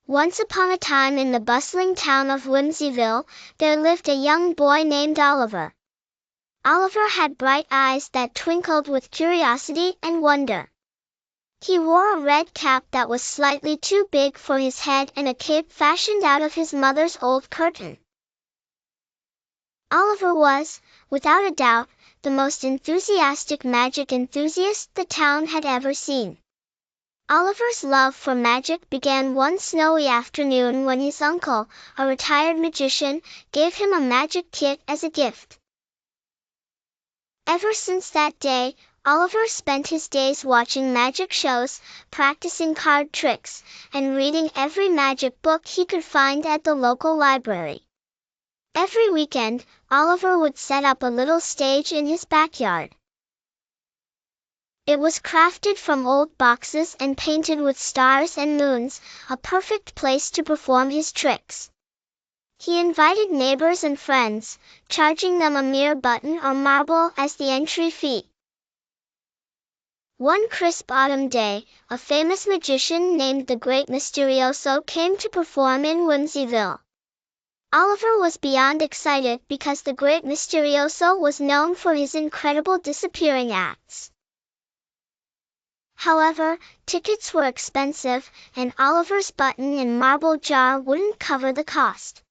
Once upon a time in the bustling town of Whimsyville, there lived a young boy named Oliver. Oliver had bright eyes that twinkled with curiosity and wonder. He wore a red cap that was slightly too big for his head and a cape fashioned out of his mother's old curtain. Oliver was, without a doubt, the most enthusiastic magic enthusiast the town had ever seen. Oliver's love for magic began one snowy afternoon when his uncle, a retired magician, gave him a magic kit as a gift. Ever since that day, Oliver spent his days watching magic shows, practicing card tricks, and reading every magic book he could find at the local library. Every weekend, Oliver would set up a little stage in his backyard. It was crafted from old boxes and painted with stars and moons, a perfect place to perform his tricks. He invited neighbors and friends, charging them a mere button or marble as the entry fee. One crisp autumn day, a famous magician named the Great Mysterioso came to perform in Whimsyville. Oliver was beyond excited because the Great Mysterioso was known for his incredible disappearing acts. However, tickets were expensive, and Oliver's button and marble jar wouldn't cover the cost.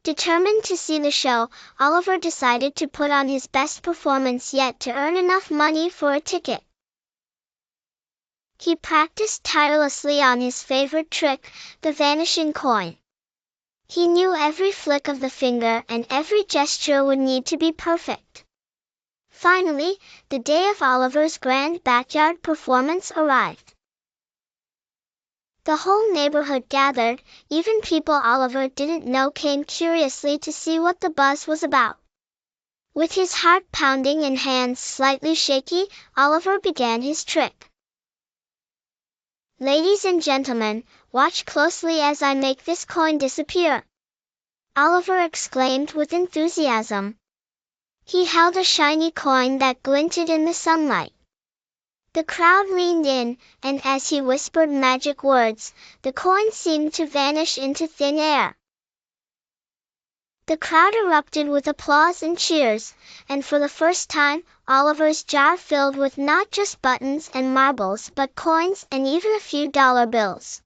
Determined to see the show, Oliver decided to put on his best performance yet to earn enough money for a ticket. He practiced tirelessly on his favorite trick, the vanishing coin. He knew every flick of the finger and every gesture would need to be perfect. Finally, the day of Oliver's grand backyard performance arrived. The whole neighborhood gathered, even people Oliver didn't know came curiously to see what the buzz was about. With his heart pounding and hands slightly shaky, Oliver began his trick. "Ladies and gentlemen, watch closely as I make this coin disappear," Oliver exclaimed with enthusiasm. He held a shiny coin that glinted in the sunlight. The crowd leaned in, and as he whispered magic words, the coin seemed to vanish into thin air. The crowd erupted with applause and cheers, and for the first time, Oliver's jar filled with not just buttons and marbles but coins and even a few dollar bills.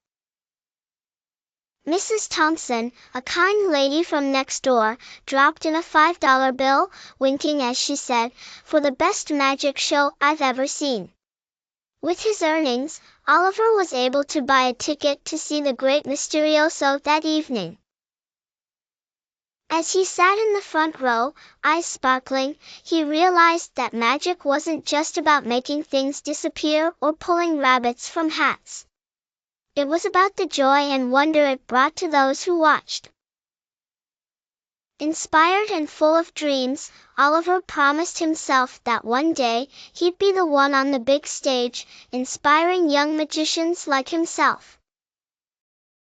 Mrs. Thompson, a kind lady from next door, dropped in a $5 bill, winking as she said, "For the best magic show I've ever seen." With his earnings, Oliver was able to buy a ticket to see the Great Mysterioso that evening. As he sat in the front row, eyes sparkling, he realized that magic wasn't just about making things disappear or pulling rabbits from hats. It was about the joy and wonder it brought to those who watched. Inspired and full of dreams, Oliver promised himself that one day he'd be the one on the big stage, inspiring young magicians like himself.